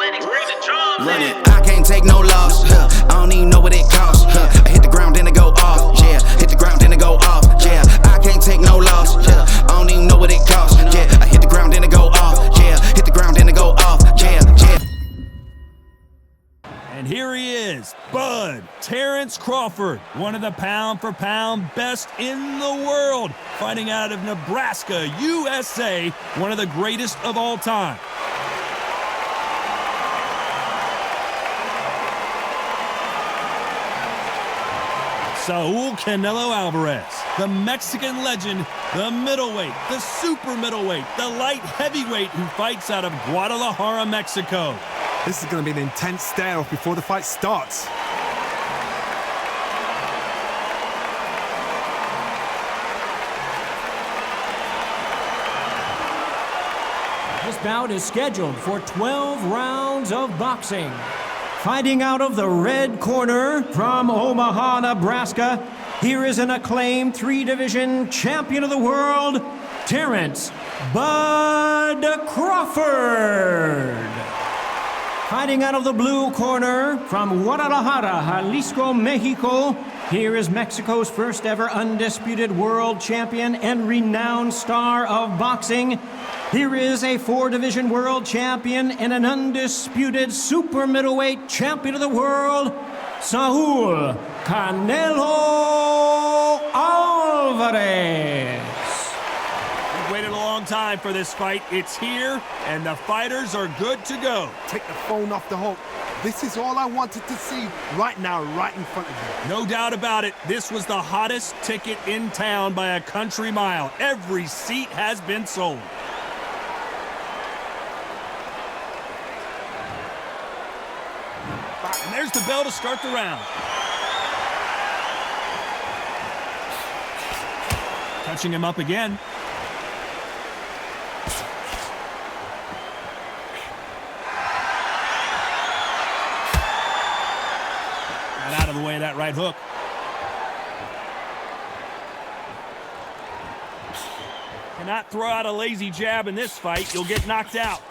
Run it. I can't take no loss. I don't even know what it costs. I hit the ground, then it go off. Yeah, hit the ground, then it go off. Yeah, I can't take no loss. I don't even know what it costs. Yeah, I hit the ground, then it go off. Yeah, hit the ground, then it go off. Yeah. And here he is, Bud Terence Crawford, one of the pound-for-pound best in the world, fighting out of Nebraska, USA, one of the greatest of all time. Saul Canelo Alvarez, the Mexican legend, the middleweight, the super middleweight, the light heavyweight who fights out of Guadalajara, Mexico. This is going to be an intense stare-off before the fight starts. This bout is scheduled for 12 rounds of boxing. Fighting out of the red corner from Omaha, Nebraska, here is an acclaimed three-division champion of the world, Terence Bud Crawford. Fighting out of the blue corner from Guadalajara, Jalisco, Mexico, here is Mexico's first ever undisputed world champion and renowned star of boxing. Here is a four-division world champion and an undisputed super middleweight champion of the world, Saul Canelo Alvarez. We've waited a long time for this fight. It's here, and the fighters are good to go. Take the phone off the hook. This is all I wanted to see right now, right in front of you. No doubt about it, this was the hottest ticket in town by a country mile. Every seat has been sold. And there's the bell to start the round. Touching him up again. Got out of the way of that right hook. Cannot throw out a lazy jab in this fight. You'll get knocked out.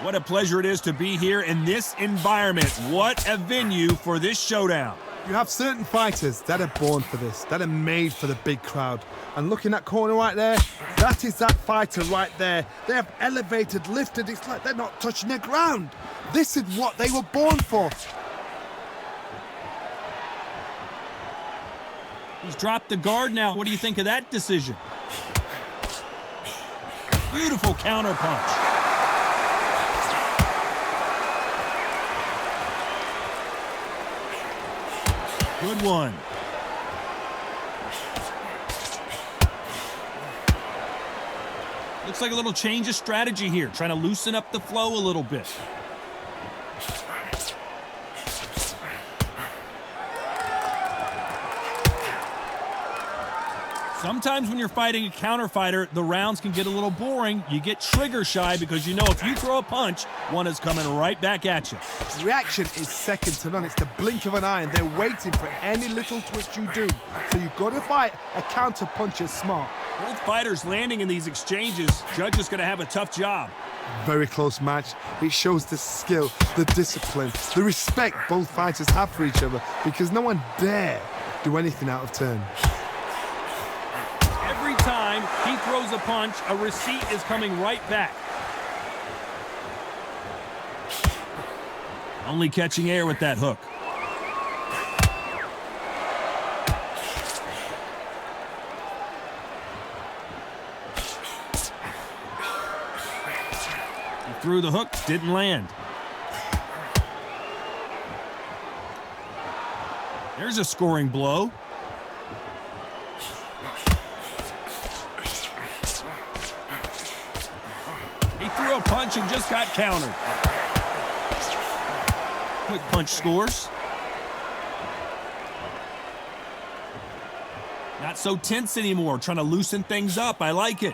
What a pleasure it is to be here in this environment. What a venue for this showdown. You have certain fighters that are born for this, that are made for the big crowd. And look in that corner right there, that is that fighter right there. They have elevated, lifted, it's like they're not touching the ground. This is what they were born for. He's dropped the guard now. What do you think of that decision? Beautiful counter punch. Good one. Looks like a little change of strategy here, trying to loosen up the flow a little bit. Sometimes when you're fighting a counter fighter, the rounds can get a little boring. You get trigger shy because you know if you throw a punch, one is coming right back at you. Reaction is second to none. It's the blink of an eye, and they're waiting for any little twist you do. So you've got to fight a counter puncher smart. Both fighters landing in these exchanges. Judge is going to have a tough job. Very close match. It shows the skill, the discipline, the respect both fighters have for each other because no one dare do anything out of turn. Every time he throws a punch, a receipt is coming right back. Only catching air with that hook. He threw the hook, didn't land. There's a scoring blow. He threw a punch and just got countered. Quick punch scores. Not so tense anymore, trying to loosen things up. I like it.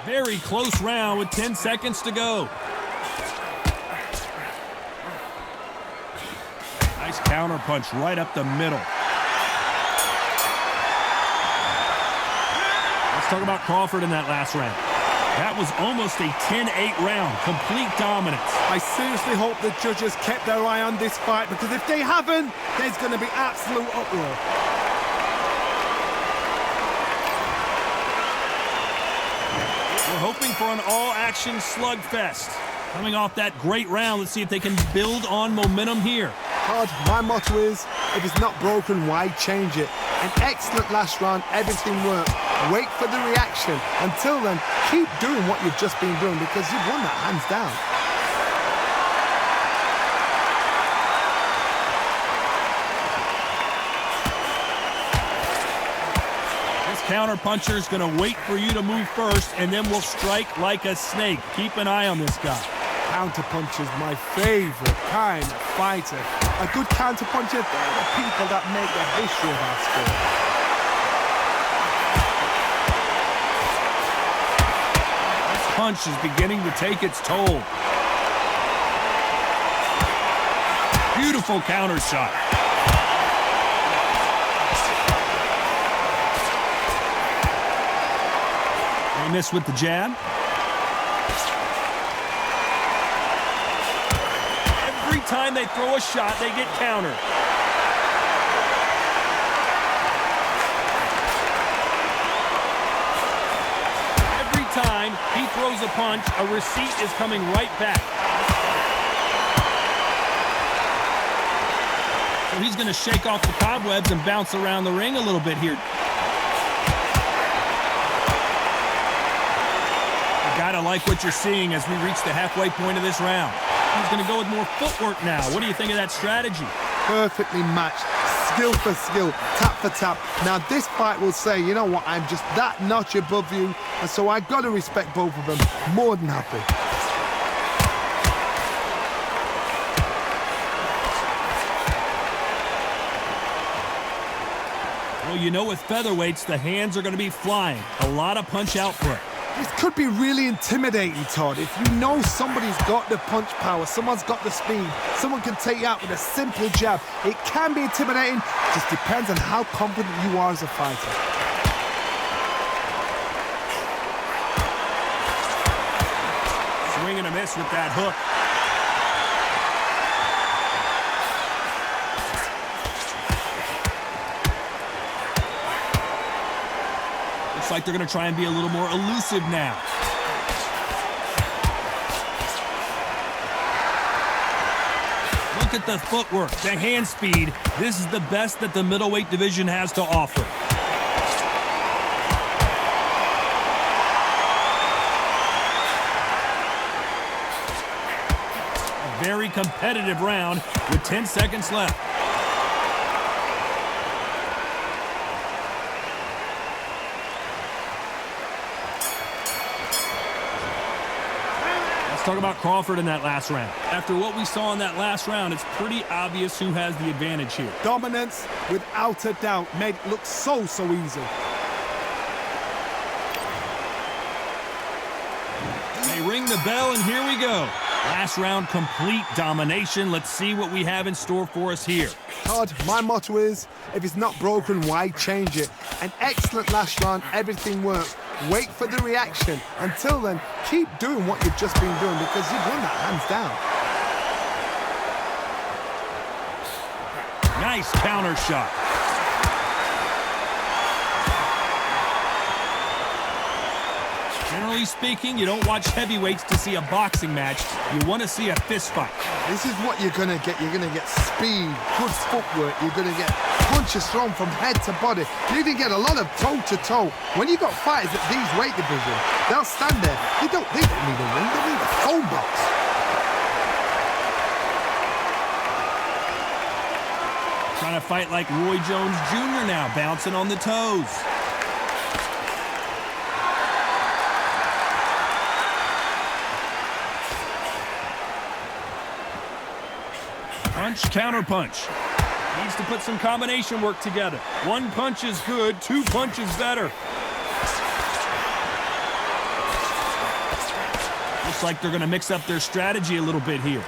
Very close round with 10 seconds to go. Nice counter punch right up the middle. Let's talk about Crawford in that last round. That was almost a 10-8 round, complete dominance. I seriously hope the judges kept their eye on this fight, because if they haven't, there's going to be absolute uproar. We're hoping for an all-action slugfest. Coming off that great round, let's see if they can build on momentum here. Todd, my motto is, if it's not broken, why change it? An excellent last round, everything worked. Wait for the reaction. Until then, keep doing what you've just been doing, because you've won that hands down. This counter-puncher is going to wait for you to move first, and then will strike like a snake. Keep an eye on this guy. Counter-puncher's my favorite kind of fighter. A good counter-puncher, they're the people that make the history of our sport. This punch is beginning to take its toll. Beautiful counter shot. They miss with the jab. Every time they throw a shot, they get countered. Every time he throws a punch, a receipt is coming right back. So he's going to shake off the cobwebs and bounce around the ring a little bit here. You gotta like what you're seeing as we reach the halfway point of this round. He's going to go with more footwork now. What do you think of that strategy? Perfectly matched, skill for skill, tap for tap. Now this fight will say, you know what, I'm just that notch above you, and so I got to respect both of them. More than happy. Well, you know, with featherweights, the hands are going to be flying. A lot of punch output. This could be really intimidating, Todd. If you know somebody's got the punch power, someone's got the speed, someone can take you out with a simple jab, it can be intimidating. Just depends on how confident you are as a fighter. Swing and a miss with that hook. Looks like they're going to try and be a little more elusive now. Look at the footwork, the hand speed. This is the best that the middleweight division has to offer. A very competitive round with 10 seconds left. Talk about Crawford in that last round. After what we saw in that last round, it's pretty obvious who has the advantage here. Dominance, without a doubt, made it look so easy. They ring the bell, and here we go. Last round, complete domination. Let's see what we have in store for us here. Todd, my motto is, if it's not broken, why change it? An excellent last round, everything worked. Wait for the reaction. Until then, keep doing what you've just been doing, because you've won that hands down. Nice counter shot. Generally speaking, you don't watch heavyweights to see a boxing match. You want to see a fist fight. This is what you're going to get. You're going to get speed, good footwork. You're going to get punches thrown from head to body. You're going to get a lot of toe-to-toe. When you got fighters at these weight divisions, they'll stand there. They don't need a ring. They need a phone box. Trying to fight like Roy Jones Jr. now, bouncing on the toes. Punch, counter punch. Needs to put some combination work together. One punch is good, two punches better. Looks like they're going to mix up their strategy a little bit here.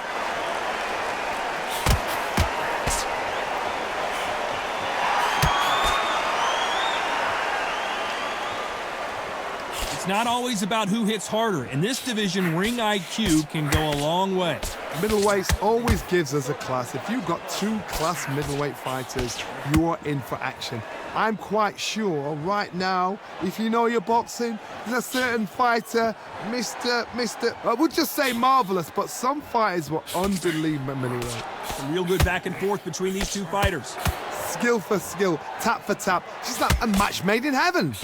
It's not always about who hits harder. In this division, ring IQ can go a long way. Middleweights always gives us a class. If you've got two class middleweight fighters, you are in for action. I'm quite sure right now, if you know your boxing, there's a certain fighter, I would just say marvelous, but some fighters were unbelievable middleweight. Some real good back and forth between these two fighters. Skill for skill, tap for tap. She's like a match made in heaven.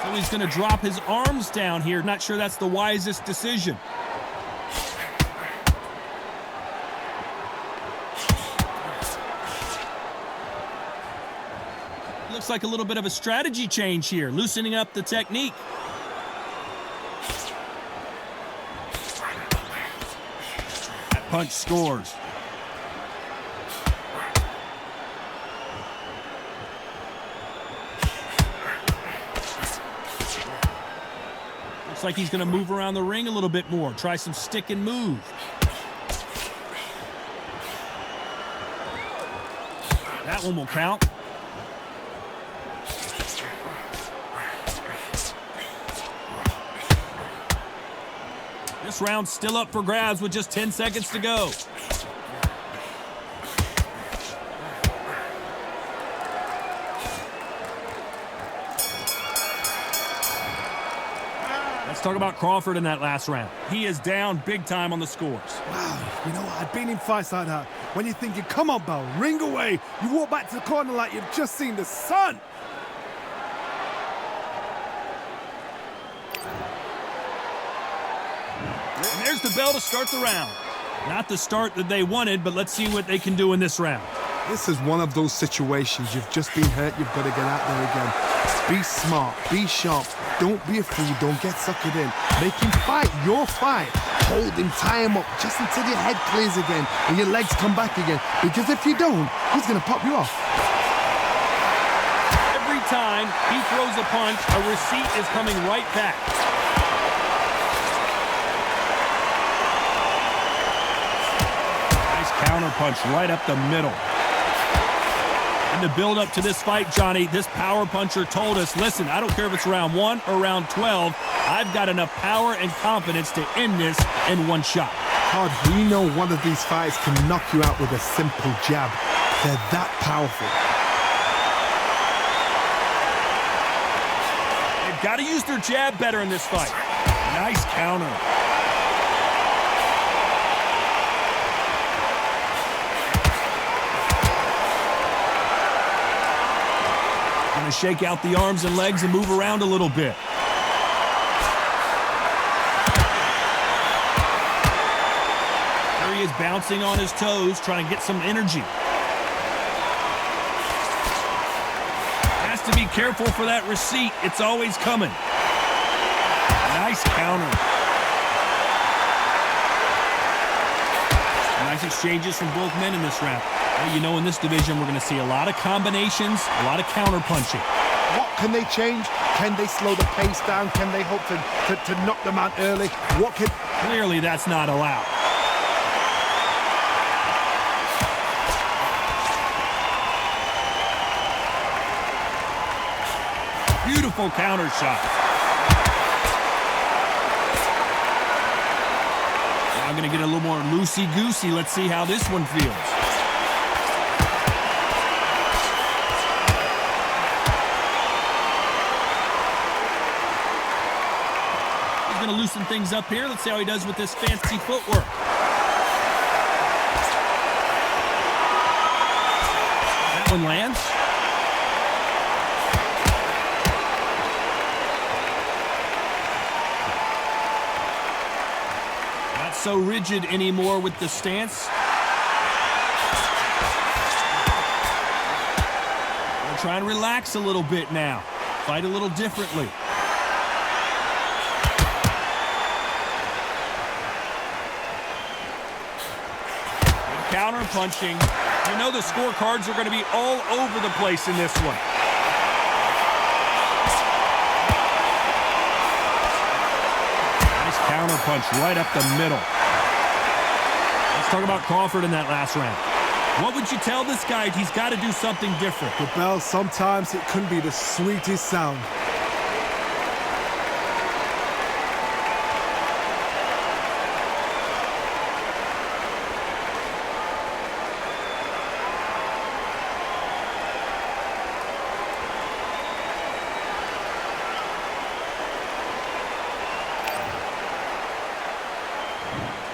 So he's going to drop his arms down here. Not sure that's the wisest decision. Looks like a little bit of a strategy change here, loosening up the technique. That punch scores. Looks like he's going to move around the ring a little bit more, try some stick and move. That one will count. This round's still up for grabs with just 10 seconds to go. Let's talk about Crawford in that last round. He is down big time on the scores. Wow, you know what? I've been in fights like that. When you're thinking, come on, Bell, ring away. You walk back to the corner like you've just seen the sun. And there's the bell to start the round. Not the start that they wanted, but let's see what they can do in this round. This is one of those situations. You've just been hurt. You've got to get out there again. Be smart. Be sharp. Don't be a fool. Don't get suckered in. Make him fight your fight. Hold him, tie him up just until your head clears again and your legs come back again. Because if you don't, he's going to pop you off. Every time he throws a punch, a receipt is coming right back. Counter punch right up the middle. And to build up to this fight, Johnny, this power puncher told us, listen, I don't care if it's round 1 or round 12, I've got enough power and confidence to end this in one shot. Todd, we know one of these fighters can knock you out with a simple jab. They're that powerful. They've got to use their jab better in this fight. Nice counter. Going to shake out the arms and legs and move around a little bit. There he is bouncing on his toes, trying to get some energy. Has to be careful for that receipt. It's always coming. Nice counter. Nice exchanges from both men in this round. Well, you know, in this division, we're going to see a lot of combinations, a lot of counter punching. What can they change? Can they slow the pace down? Can they hope to knock them out early? What can... Clearly, that's not allowed. Beautiful counter shot. Now I'm going to get a little more loosey-goosey. Let's see how this one feels. Going to loosen things up here. Let's see how he does with this fancy footwork. That one lands. Not so rigid anymore with the stance. We'll try and relax a little bit now. Fight a little differently. Counter punching. You know the scorecards are going to be all over the place in this one. Nice counter punch right up the middle. Let's talk about Crawford in that last round. What would you tell this guy? He's got to do something different. The bell, sometimes it can be the sweetest sound.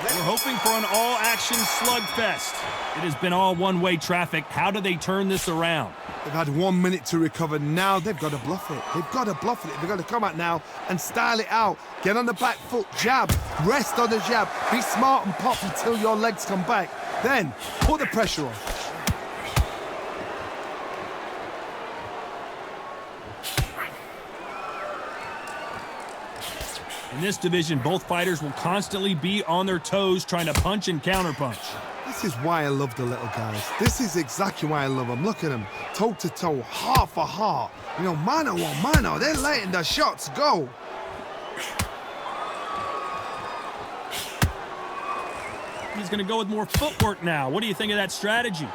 We're hoping for an all-action slugfest. It has been all one-way traffic. How do they turn this around? They've had 1 minute to recover. Now they've got to bluff it. They've got to bluff it. They've got to come out now and style it out. Get on the back foot, jab, rest on the jab. Be smart and pop until your legs come back. Then put the pressure on. In this division, both fighters will constantly be on their toes trying to punch and counterpunch. This is why I love the little guys. This is exactly why I love them. Look at them, toe to toe, heart for heart. You know, mano a mano, they're letting the shots go. He's going to go with more footwork now. What do you think of that strategy?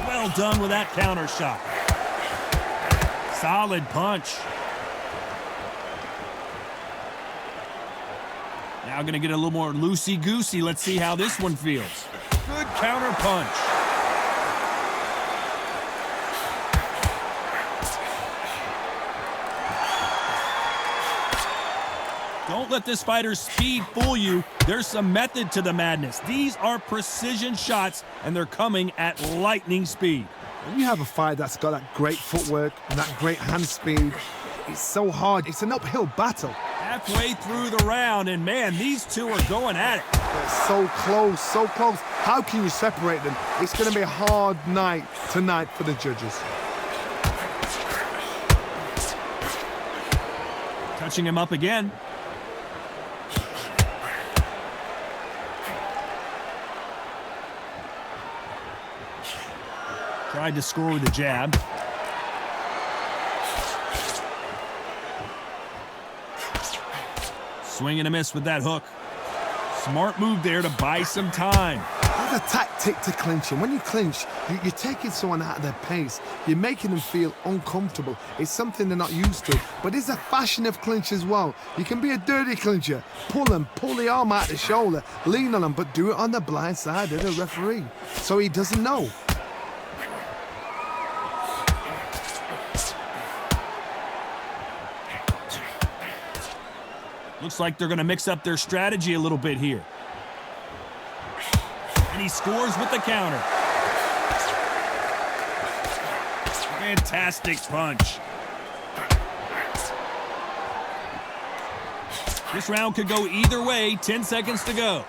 Well done with that counter shot. Solid punch. Now going to get a little more loosey-goosey. Let's see how this one feels. Good counter punch. Don't let this fighter's speed fool you. There's some method to the madness. These are precision shots, and they're coming at lightning speed. When you have a fight that's got that great footwork and that great hand speed, it's so hard. It's an uphill battle. Halfway through the round, and man, these two are going at it. They're so close, so close. How can you separate them? It's going to be a hard night tonight for the judges. Touching him up again. Tried to score with a jab. Swing and a miss with that hook. Smart move there to buy some time. There's a tactic to clinching. When you clinch, you're taking someone out of their pace. You're making them feel uncomfortable. It's something they're not used to. But there's a fashion of clinch as well. You can be a dirty clincher. Pull them, pull the arm out the shoulder, lean on them, but do it on the blind side of the referee, so he doesn't know. Looks like they're going to mix up their strategy a little bit here. And he scores with the counter. Fantastic punch. This round could go either way. 10 seconds to go.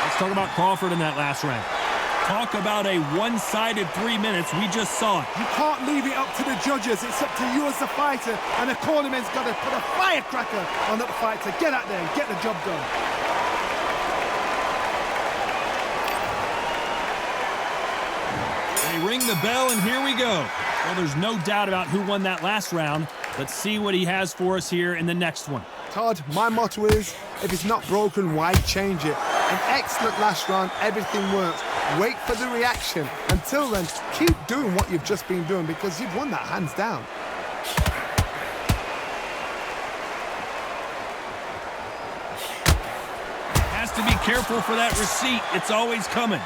Let's talk about Crawford in that last round. Talk about a one-sided 3 minutes. We just saw it. You can't leave it up to the judges. It's up to you as the fighter, and the cornerman's got to put a firecracker on that fighter. Get out there and get the job done. They ring the bell, and here we go. Well, there's no doubt about who won that last round. Let's see what he has for us here in the next one. Todd, my motto is, if it's not broken, why change it? An excellent last round, everything works. Wait for the reaction. Until then, keep doing what you've just been doing because you've won that hands down. Has to be careful for that receipt. It's always coming.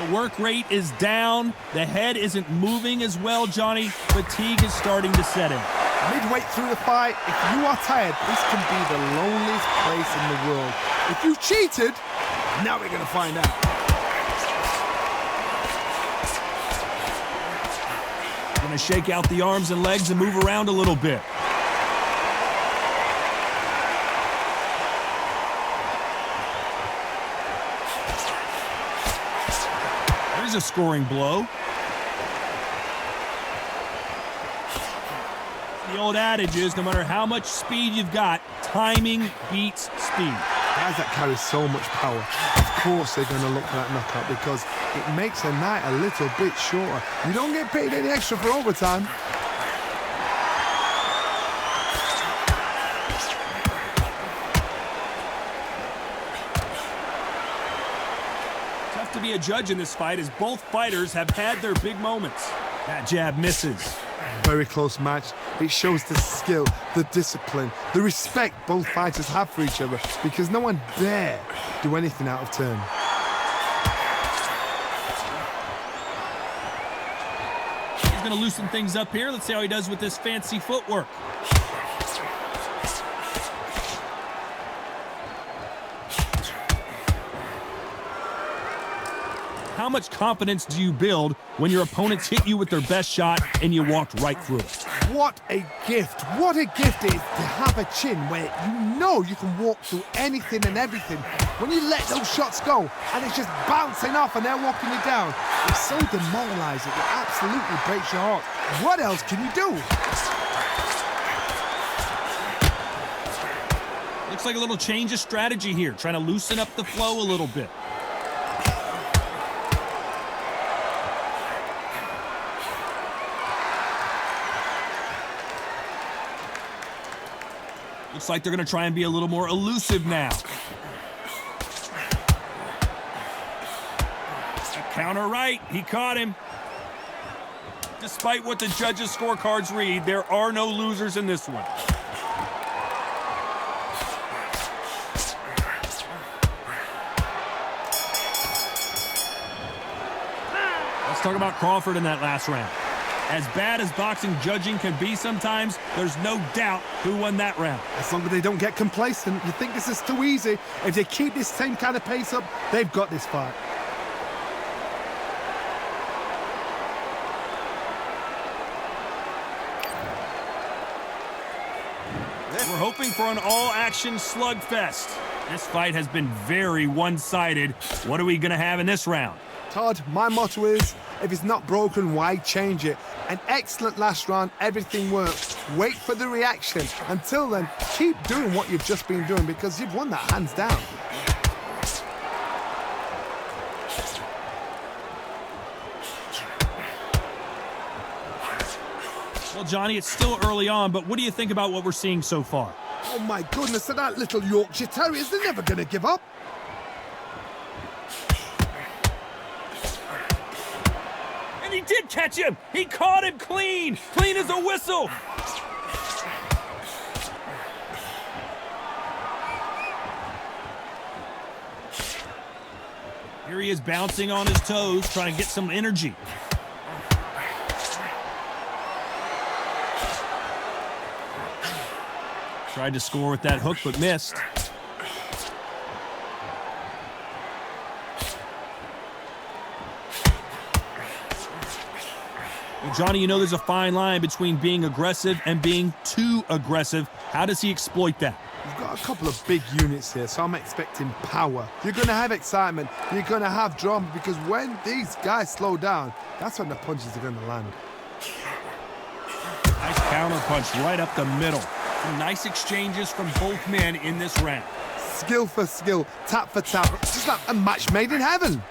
The work rate is down. The head isn't moving as well, Johnny. Fatigue is starting to set in. Midway through the fight, if you are tired, this can be the loneliest place in the world. If you cheated, now we're going to find out. Going to shake out the arms and legs and move around a little bit. There's a scoring blow. The old adage is, no matter how much speed you've got, timing beats speed. Guys that carry so much power, of course they're going to look for that knockout because it makes a night a little bit shorter. You don't get paid any extra for overtime. Tough to be a judge in this fight as both fighters have had their big moments. That jab misses. Very close match. It shows the skill, the discipline, the respect both fighters have for each other because no one dare do anything out of turn. He's going to loosen things up here. Let's see how he does with this fancy footwork. How much confidence do you build when your opponents hit you with their best shot and you walked right through it? What a gift. What a gift it is to have a chin where you know you can walk through anything and everything. When you let those shots go and it's just bouncing off and they're walking you down, it's so demoralizing. It absolutely breaks your heart. What else can you do? Looks like a little change of strategy here, trying to loosen up the flow a little bit. Looks like they're going to try and be a little more elusive now. Counter right. He caught him. Despite what the judges' scorecards read, there are no losers in this one. Let's talk about Crawford in that last round. As bad as boxing judging can be sometimes, there's no doubt who won that round. As long as they don't get complacent, you think this is too easy. If they keep this same kind of pace up, they've got this fight. We're hoping for an all-action slugfest. This fight has been very one-sided. What are we going to have in this round? Todd, my motto is, if it's not broken, why change it? An excellent last round, everything works. Wait for the reaction. Until then, keep doing what you've just been doing because you've won that hands down. Well, Johnny, it's still early on, but what do you think about what we're seeing so far? Oh my goodness, and that little Yorkshire Terriers, they're never going to give up. And he did catch him! He caught him clean! Clean as a whistle! Here he is bouncing on his toes, trying to get some energy. Tried to score with that hook, but missed. Well, Johnny, you know there's a fine line between being aggressive and being too aggressive. How does he exploit that? You've got a couple of big units here, so I'm expecting power. You're going to have excitement. You're going to have drama because when these guys slow down, that's when the punches are going to land. Nice counter punch right up the middle. Some nice exchanges from both men in this round. Skill for skill, tap for tap. It's just like a match made in heaven.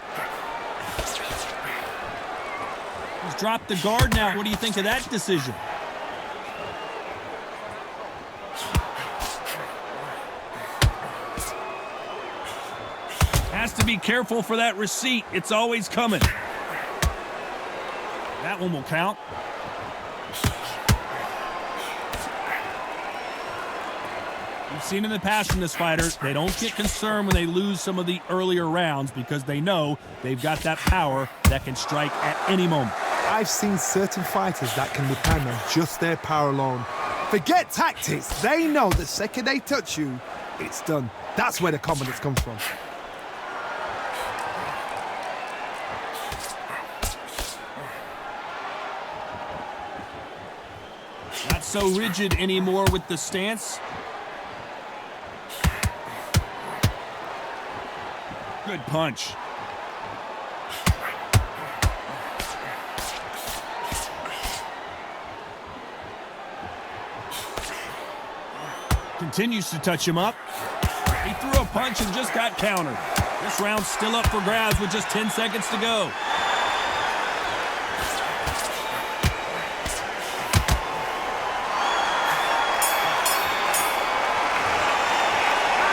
He's dropped the guard now. What do you think of that decision? Has to be careful for that receipt. It's always coming. That one will count. We've seen in the past from this fighter, they don't get concerned when they lose some of the earlier rounds because they know they've got that power that can strike at any moment. I've seen certain fighters that can depend on just their power alone. Forget tactics. They know the second they touch you, it's done. That's where the confidence comes from. Not so rigid anymore with the stance. Good punch. Continues to touch him up. He threw a punch and just got countered. This round's still up for grabs with just 10 seconds to go.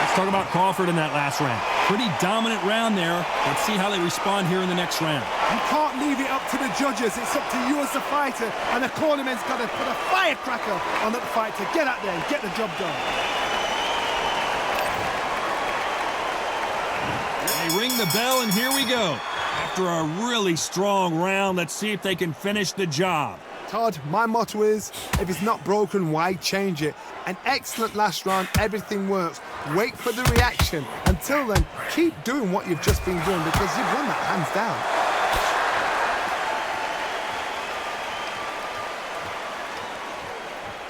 Let's talk about Crawford in that last round. Pretty dominant round there. Let's see how they respond here in the next round. You can't leave it up to the judges. It's up to you as the fighter, and the cornerman's got to put a firecracker on that fight to get out there and get the job done. They ring the bell, and here we go. After a really strong round, let's see if they can finish the job. Todd, my motto is, if it's not broken, why change it? An excellent last round, everything works. Wait for the reaction. Until then, keep doing what you've just been doing because you've won that hands down.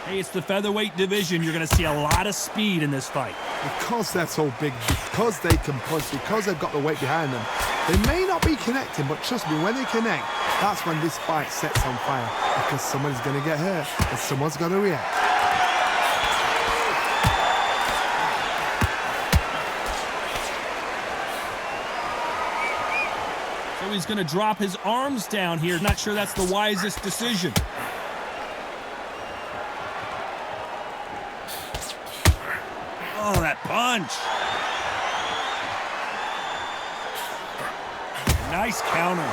Hey, it's the featherweight division. You're going to see a lot of speed in this fight. Because they're so big, because they can punch, because they've got the weight behind them, they may not be connecting, but trust me, when they connect, that's when this fight sets on fire. Because someone's going to get hurt and someone's going to react. So he's going to drop his arms down here. Not sure that's the wisest decision. Oh, that punch. Nice counter.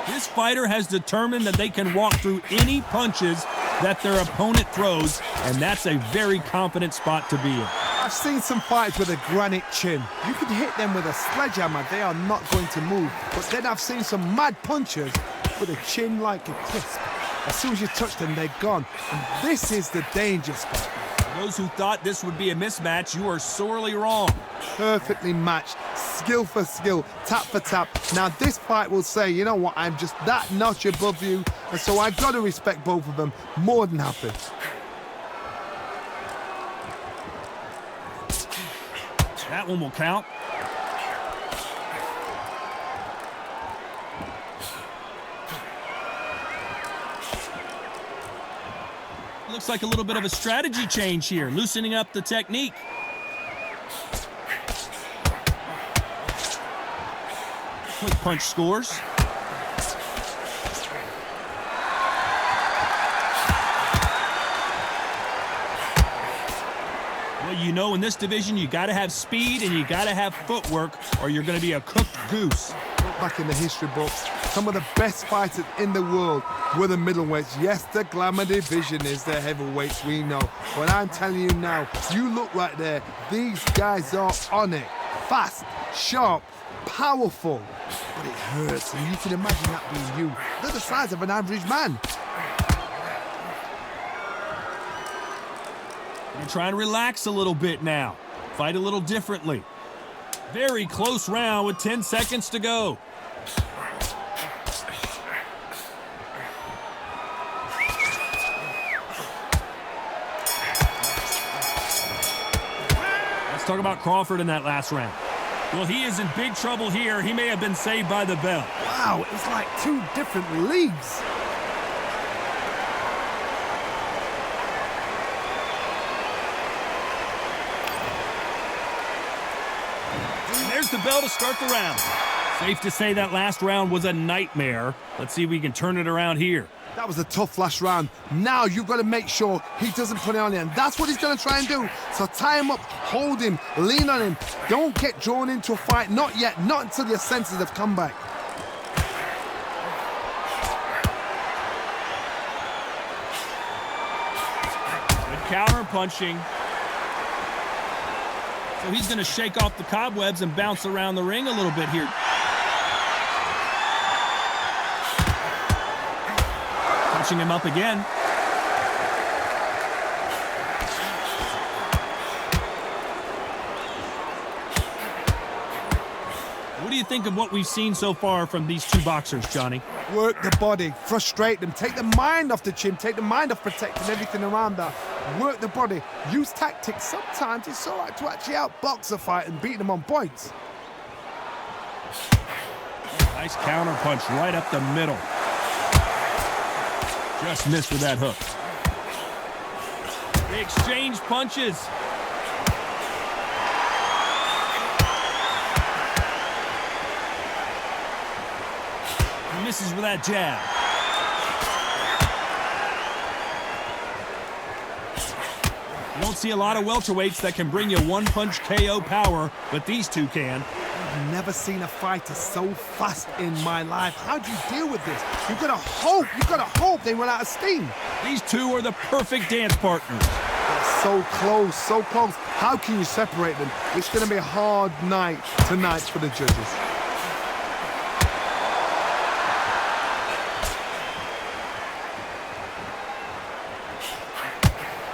This fighter has determined that they can walk through any punches that their opponent throws, and that's a very confident spot to be in. I've seen some fights with a granite chin. You can hit them with a sledgehammer, they are not going to move. But then I've seen some mad punchers with a chin like a crisp. As soon as you touch them, they're gone. And this is the danger spot. For those who thought this would be a mismatch, you are sorely wrong. Perfectly matched, skill for skill, tap for tap. Now this fight will say, you know what, I'm just that notch above you, and so I've got to respect both of them more than happy. That one will count. Looks like a little bit of a strategy change here, loosening up the technique. Quick punch scores. Well, you know, in this division, you got to have speed and you got to have footwork, or you're going to be a cooked goose. Look back in the history books, some of the best fighters in the world were the middleweights. Yes, the glamour division is the heavyweights, we know. But I'm telling you now, you look right there, these guys are on it. Fast, sharp, powerful. But it hurts, and you can imagine that being you. They're the size of an average man. You're trying to relax a little bit now. Fight a little differently. Very close round with 10 seconds to go. Let's talk about Crawford in that last round. Well, he is in big trouble here. He may have been saved by the bell. Wow, it's like two different leagues. There's the bell to start the round. Safe to say that last round was a nightmare. Let's see if we can turn it around here. That was a tough last round. Now you've got to make sure he doesn't put it on you, and that's what he's going to try and do. So tie him up, hold him, lean on him. Don't get drawn into a fight. Not yet. Not until your senses have come back. Good counter punching. So he's going to shake off the cobwebs and bounce around the ring a little bit here. Punching him up again. What do you think of what we've seen so far from these two boxers, Johnny? Work the body, frustrate them, take the mind off the chin, take the mind off protecting everything around that. Work the body, use tactics. Sometimes it's all right to actually outbox a fight and beat them on points. Nice counter punch right up the middle. Just missed with that hook. They exchange punches. He misses with that jab. You don't see a lot of welterweights that can bring you one-punch KO power, but these two can. I've never seen a fighter so fast in my life. How do you deal with this? You've got to hope they run out of steam. These two are the perfect dance partners. They're so close, so close. How can you separate them? It's going to be a hard night tonight for the judges.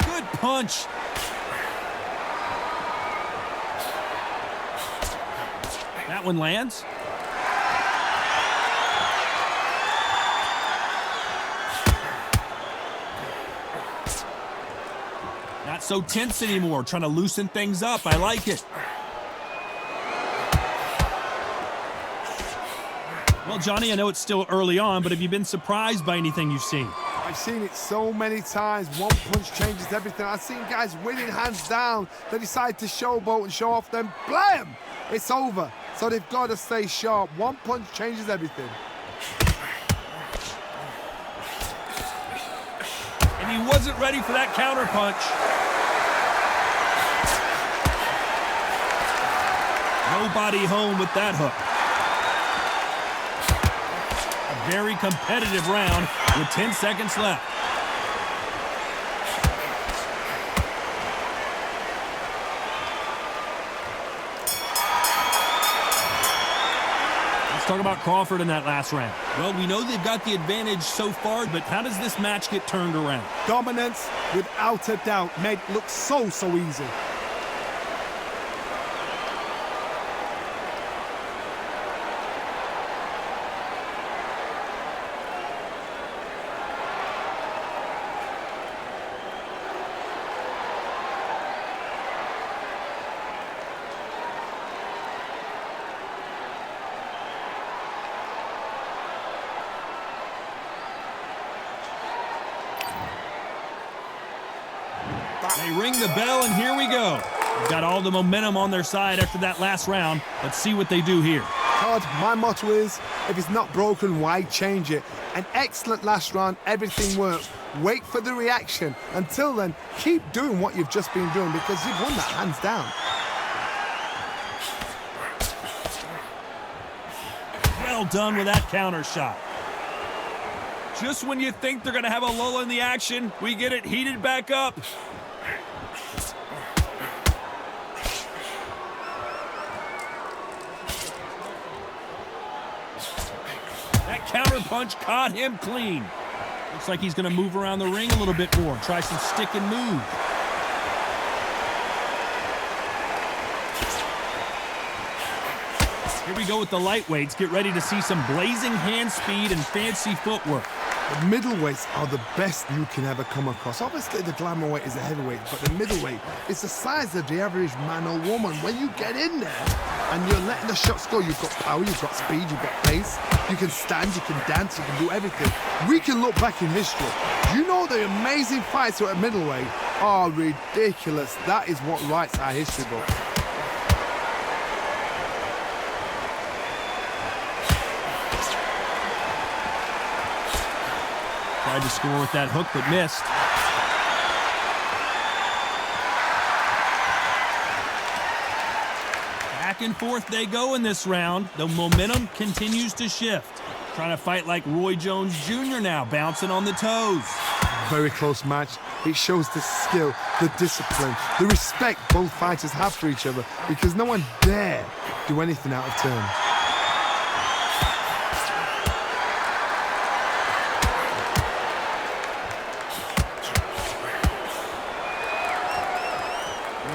Good punch. That one lands. Not so tense anymore, trying to loosen things up. I like it. Well, Johnny, I know it's still early on, but have you been surprised by anything you've seen? I've seen it so many times. One punch changes everything. I've seen guys winning hands down. They decide to showboat and show off, then blam! It's over. So they've got to stay sharp. One punch changes everything. And he wasn't ready for that counter punch. Nobody home with that hook. A very competitive round with 10 seconds left. Let's talk about Crawford in that last round. Well, we know they've got the advantage so far, but how does this match get turned around? Dominance, without a doubt, made it look so easy. They ring the bell, and here we go. They've got all the momentum on their side after that last round. Let's see what they do here. Todd, my motto is, if it's not broken, why change it? An excellent last round, everything worked. Wait for the reaction. Until then, keep doing what you've just been doing because you've won that hands down. Well done with that counter shot. Just when you think they're going to have a lull in the action, we get it heated back up. That counter punch caught him clean. Looks like he's going to move around the ring a little bit more, try some stick and move. Here we go with the lightweights. Get ready to see some blazing hand speed and fancy footwork. The middleweights are the best you can ever come across. Obviously, the glamour weight is the heavyweight, but the middleweight is the size of the average man or woman. When you get in there and you're letting the shots go, you've got power, you've got speed, you've got pace. You can stand, you can dance, you can do everything. We can look back in history. You know the amazing fights who are at middleweight are ridiculous. That is what writes our history book. Tried to score with that hook, but missed. Back and forth they go in this round. The momentum continues to shift. Trying to fight like Roy Jones Jr. now, bouncing on the toes. Very close match. It shows the skill, the discipline, the respect both fighters have for each other because no one dare do anything out of turn.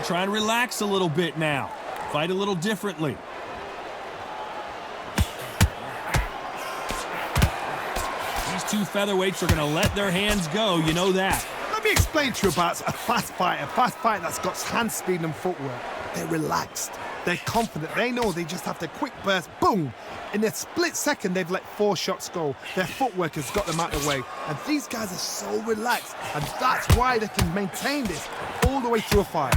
Try and relax a little bit now. Fight a little differently. These two featherweights are going to let their hands go. You know that. Let me explain to you about a fast fighter that's got hand speed and footwork. They're relaxed. They're confident. They know they just have to quick burst, boom. In a split second, they've let 4 shots go. Their footwork has got them out of the way. And these guys are so relaxed. And that's why they can maintain this all the way through a fight.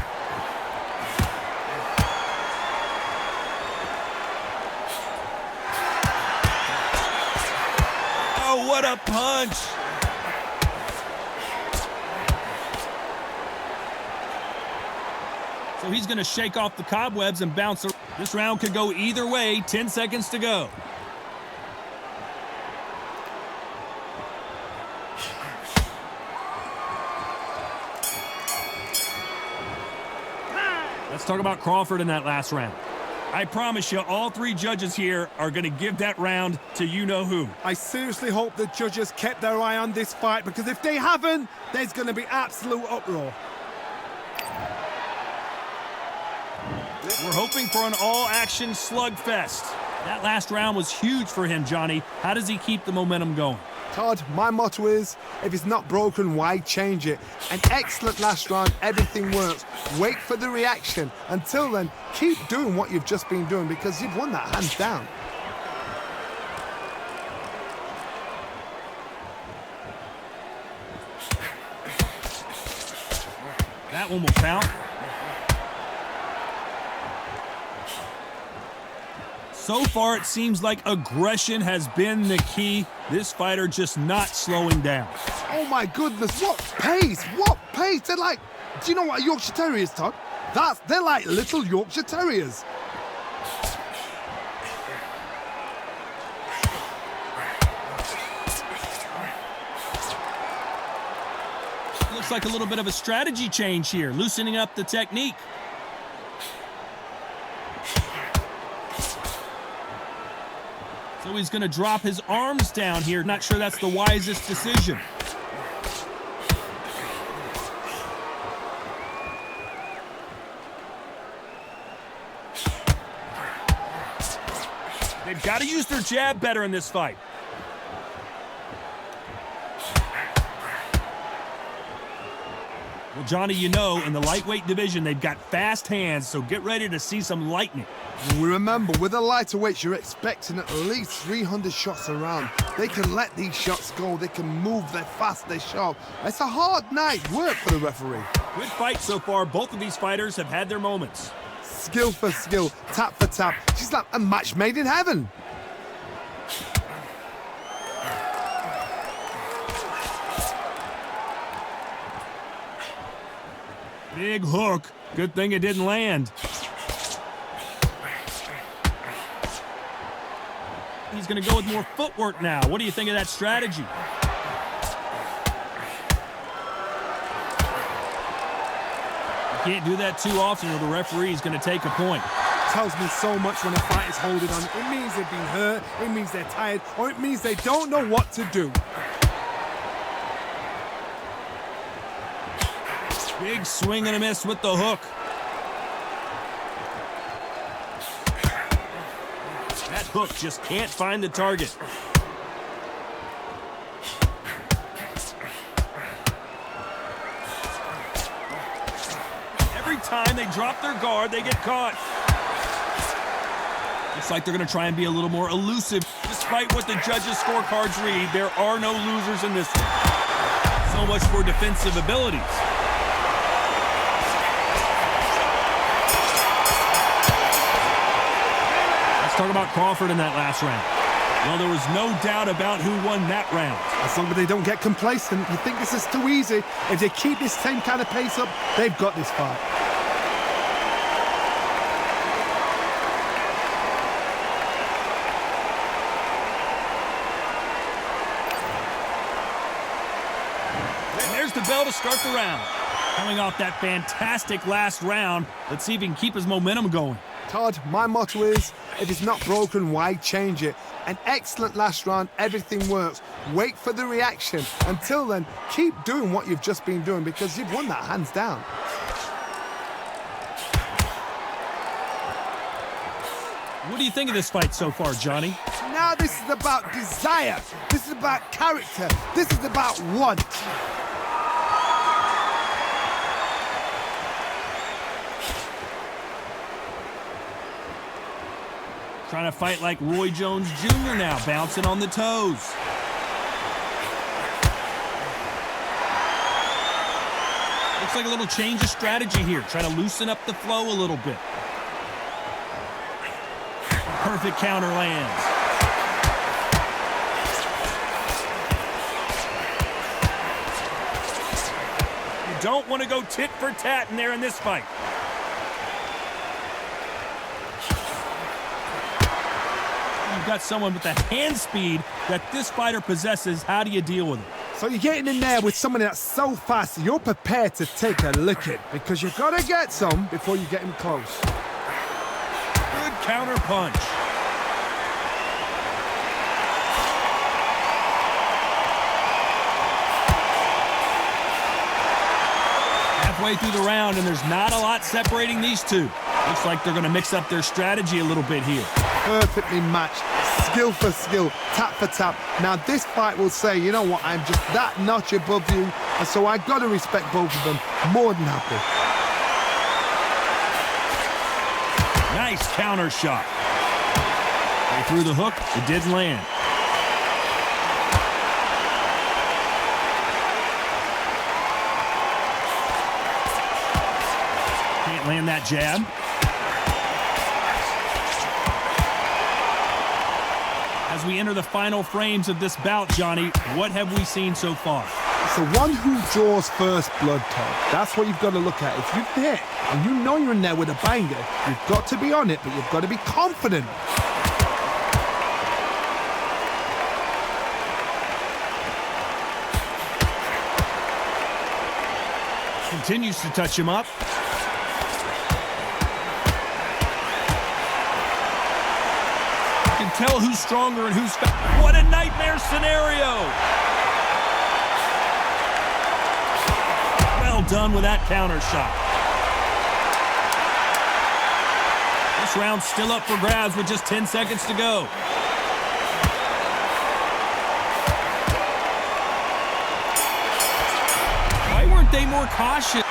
Oh, what a punch! So he's going to shake off the cobwebs and bounce. This round could go either way. 10 seconds to go. Let's talk about Crawford in that last round. I promise you, all 3 judges here are going to give that round to you-know-who. I seriously hope the judges kept their eye on this fight, because if they haven't, there's going to be absolute uproar. We're hoping for an all-action slugfest. That last round was huge for him, Johnny. How does he keep the momentum going? Todd, my motto is, if it's not broken, why change it? An excellent last round, everything works. Wait for the reaction. Until then, keep doing what you've just been doing, because you've won that hands down. That one will count. So far, it seems like aggression has been the key. This fighter just not slowing down. Oh my goodness, what pace! What pace! They're like, do you know what a Yorkshire Terrier is, Todd? They're like little Yorkshire Terriers. Looks like a little bit of a strategy change here, loosening up the technique. So he's going to drop his arms down here. Not sure that's the wisest decision. They've got to use their jab better in this fight. Well, Johnny, you know, in the lightweight division, they've got fast hands, so get ready to see some lightning. We remember, with the lighterweights, you're expecting at least 300 shots around. They can let these shots go. They can move. They're fast. They're sharp. It's a hard night work for the referee. Good fight so far. Both of these fighters have had their moments. Skill for skill, tap for tap. She's like a match made in heaven. Big hook. Good thing it didn't land. He's going to go with more footwork now. What do you think of that strategy? You can't do that too often or the referee is going to take a point. Tells me so much when a fight is holding on. It means they've been hurt, it means they're tired, or it means they don't know what to do. Big swing and a miss with the hook. That hook just can't find the target. Every time they drop their guard, they get caught. Looks like they're going to try and be a little more elusive. Despite what the judges' scorecards read, there are no losers in this one. So much for defensive abilities. Talk about Crawford in that last round. Well, there was no doubt about who won that round. As long as they don't get complacent, you think this is too easy. If they keep this same kind of pace up, they've got this fight. And there's the bell to start the round. Coming off that fantastic last round, let's see if he can keep his momentum going. Todd, my motto is, if it's not broken, why change it? An excellent last round, everything works. Wait for the reaction. Until then, keep doing what you've just been doing, because you've won that hands down. What do you think of this fight so far, Johnny? Now this is about desire. This is about character. This is about want. Trying to fight like Roy Jones Jr. now, bouncing on the toes. Looks like a little change of strategy here, trying to loosen up the flow a little bit. Perfect counter lands. You don't want to go tit for tat in there in this fight. You've got someone with the hand speed that this fighter possesses. How do you deal with it? So you're getting in there with someone that's so fast, you're prepared to take a licking because you've got to get some before you get him close. Good counter punch. Halfway through the round, and there's not a lot separating these two. Looks like they're going to mix up their strategy a little bit here. Perfectly matched, skill for skill, tap for tap. Now this fight will say, you know what, I'm just that notch above you, and so I got to respect both of them. More than happy. Nice counter shot. They threw the hook, it didn't land. Can't land that jab. As we enter the final frames of this bout, Johnny, what have we seen so far? It's the one who draws first blood, Todd. That's what you've got to look at. If you've hit and you know you're in there with a banger, you've got to be on it, but you've got to be confident. Continues to touch him up. Tell who's stronger and who's fast. What a nightmare scenario! Well done with that counter shot. This round's still up for grabs with just 10 seconds to go. Why weren't they more cautious?